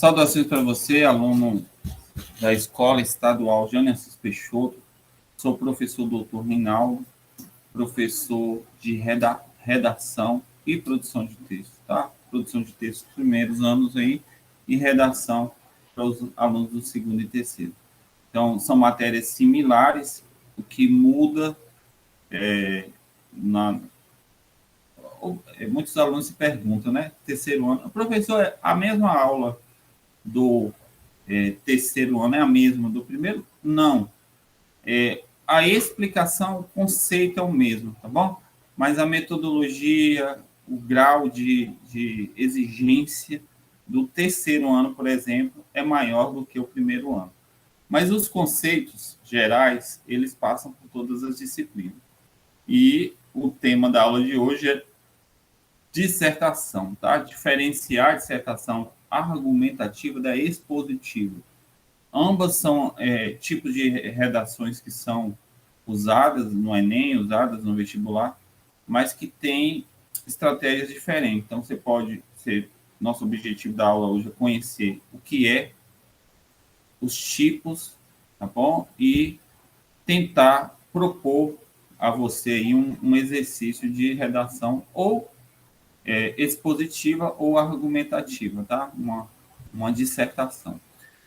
Saudações para você, aluno da Escola Estadual Jânio Assis Peixoto. Sou o professor Dr. Rinaldo, professor de redação e produção de texto, tá? Produção de texto dos primeiros anos aí e redação para os alunos do segundo e terceiro. Então, são matérias similares, o que muda muitos alunos se perguntam, né? Terceiro ano, professor, é a mesma aula do terceiro ano é a mesma do primeiro? Não. A explicação, o conceito é o mesmo, tá bom? Mas a metodologia, o grau de exigência do terceiro ano, por exemplo, é maior do que o primeiro ano. Mas os conceitos gerais, eles passam por todas as disciplinas. E o tema da aula de hoje é dissertação, tá? Diferenciar a dissertação argumentativa da expositiva. Ambas são tipos de redações que são usadas no Enem, usadas no vestibular, mas que têm estratégias diferentes. Então, nosso objetivo da aula hoje é conhecer o que é, os tipos, tá bom? E tentar propor a você aí um exercício de redação ou expositiva ou argumentativa, tá? Uma dissertação.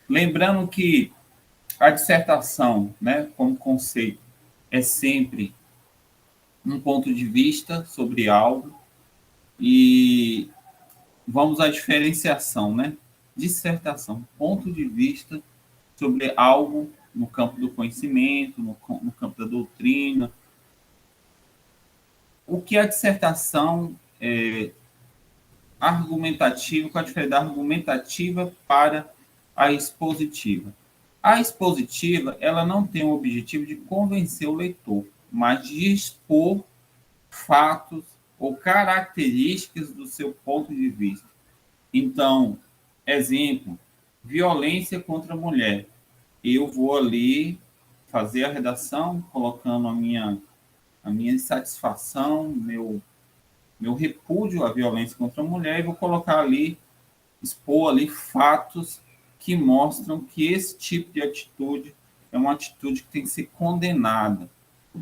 Lembrando que a dissertação, né, como conceito, é sempre um ponto de vista sobre algo e vamos à diferenciação, né? Dissertação, ponto de vista sobre algo no campo do conhecimento, no campo da doutrina. O que é a dissertação argumentativa, qual a diferença da argumentativa para a expositiva? A expositiva, ela não tem o objetivo de convencer o leitor, mas de expor fatos ou características do seu ponto de vista. Então, exemplo, violência contra a mulher. Eu vou ali fazer a redação colocando a minha insatisfação, meu repúdio à violência contra a mulher e vou colocar ali, expor ali fatos que mostram que esse tipo de atitude é uma atitude que tem que ser condenada.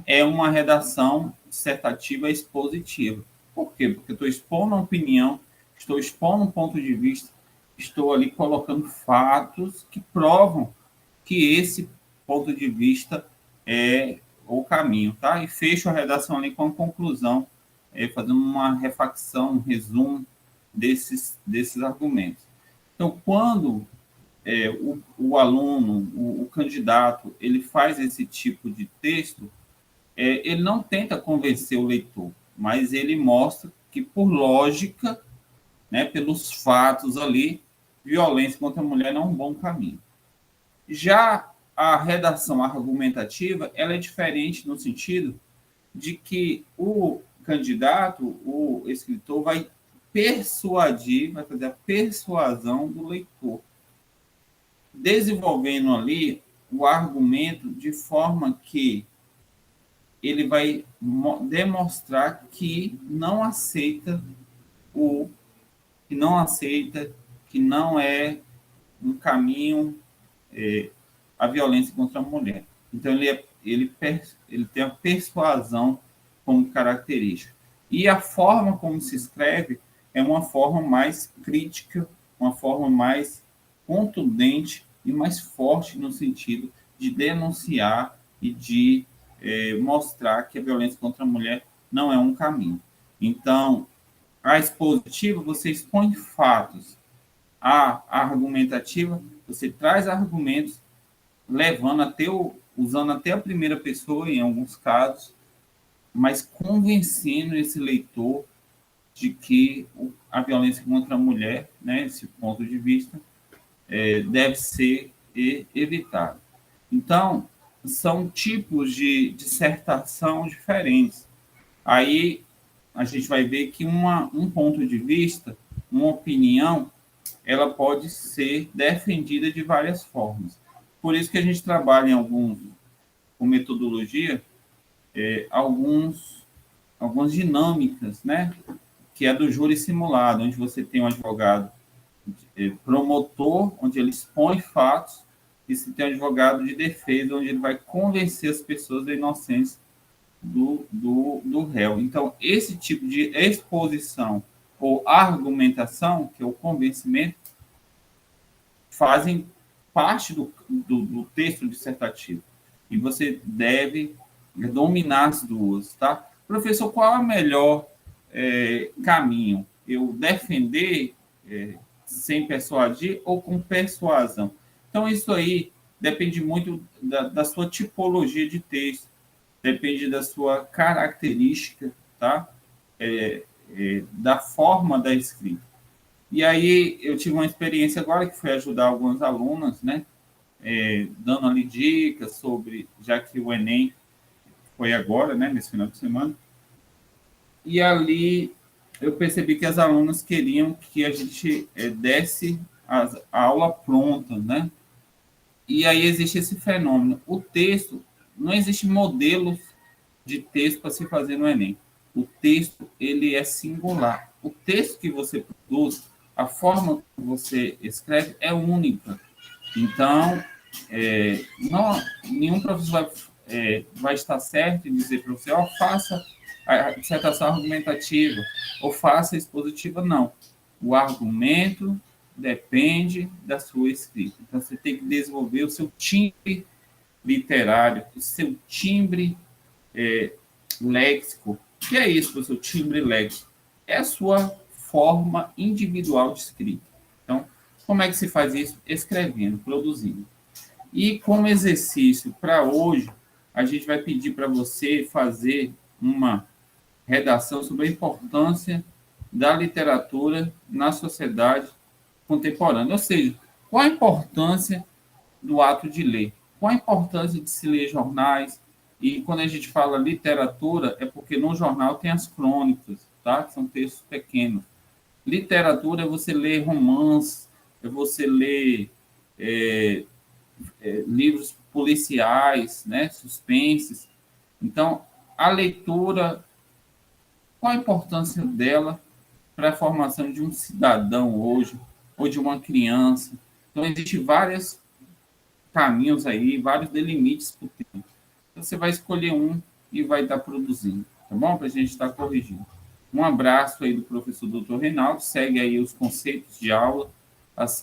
É uma redação dissertativa expositiva. Por quê? Porque estou expondo uma opinião, estou expondo um ponto de vista, estou ali colocando fatos que provam que esse ponto de vista é o caminho, tá? E fecho a redação ali com a conclusão, fazendo uma refacção, um resumo desses argumentos. Então, quando o aluno, o candidato, ele faz esse tipo de texto, ele não tenta convencer o leitor, mas ele mostra que, por lógica, né, pelos fatos ali, violência contra a mulher não é um bom caminho. Já a redação argumentativa, ela é diferente no sentido de que o candidato, o escritor, vai persuadir, vai fazer a persuasão do leitor, desenvolvendo ali o argumento de forma que ele vai demonstrar que não aceita que não é um caminho a violência contra a mulher. Então, ele tem a persuasão como característica. E a forma como se escreve é uma forma mais crítica, uma forma mais contundente e mais forte no sentido de denunciar e de mostrar que a violência contra a mulher não é um caminho. Então, a expositiva, você expõe fatos. A argumentativa, você traz argumentos usando até a primeira pessoa, em alguns casos, mas convencendo esse leitor de que a violência contra a mulher, né, esse ponto de vista, deve ser evitado. Então, são tipos de dissertação diferentes. Aí a gente vai ver que um ponto de vista, uma opinião, ela pode ser defendida de várias formas. Por isso que a gente trabalha com metodologia, algumas dinâmicas, né? Que é do júri simulado, onde você tem um advogado promotor, onde ele expõe fatos, e se tem um advogado de defesa, onde ele vai convencer as pessoas da inocência do réu. Então, esse tipo de exposição ou argumentação, que é o convencimento, fazem parte do texto dissertativo. E você deve dominar as duas, tá? Professor, qual é o melhor caminho? Eu defender sem persuadir ou com persuasão? Então, isso aí depende muito da sua tipologia de texto, depende da sua característica, tá? Da forma da escrita. E aí eu tive uma experiência agora que foi ajudar algumas alunas, né? Dando ali dicas sobre, já que o Enem foi agora, né? Nesse final de semana. E ali eu percebi que as alunas queriam que a gente desse a aula pronta, né? E aí existe esse fenômeno. O texto, não existe modelos de texto para se fazer no Enem. O texto, ele é singular. O texto que você produz, a forma que você escreve é única. Então, nenhum professor vai estar certo em dizer para você, faça a dissertação argumentativa ou faça a expositiva, não. O argumento depende da sua escrita. Então, você tem que desenvolver o seu timbre literário, o seu timbre léxico. O que é isso, professor? Timbre léxico? É a sua forma individual de escrita. Então, como é que se faz isso? Escrevendo, produzindo. E como exercício para hoje, a gente vai pedir para você fazer uma redação sobre a importância da literatura na sociedade contemporânea. Ou seja, qual a importância do ato de ler? Qual a importância de se ler jornais? E quando a gente fala literatura, é porque no jornal tem as crônicas, tá? Que são textos pequenos. Literatura é você ler romances, é você ler livros policiais, né? Suspenses. Então, a leitura, qual a importância dela para a formação de um cidadão hoje, ou de uma criança? Então, existem vários caminhos aí, vários delimites para o tempo. Então, você vai escolher um e vai estar produzindo, tá bom? Para a gente estar corrigindo. Um abraço aí do professor Dr. Reinaldo, segue aí os conceitos de aula,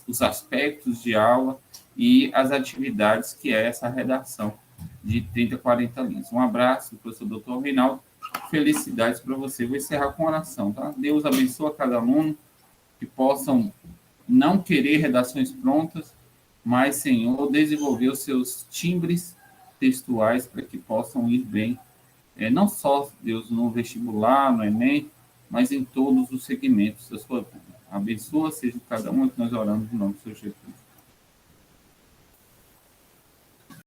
os aspectos de aula e as atividades que é essa redação de 30, 40 linhas. Um abraço, professor Dr. Reinaldo, felicidades para você. Vou encerrar com oração, tá? Deus abençoe a cada aluno, que possam não querer redações prontas, mas, Senhor, desenvolver os seus timbres textuais para que possam ir bem, não só, Deus, no vestibular, no Enem, mas em todos os segmentos da sua vida. Abençoa, seja cada um que nós oramos em nome do Senhor Jesus.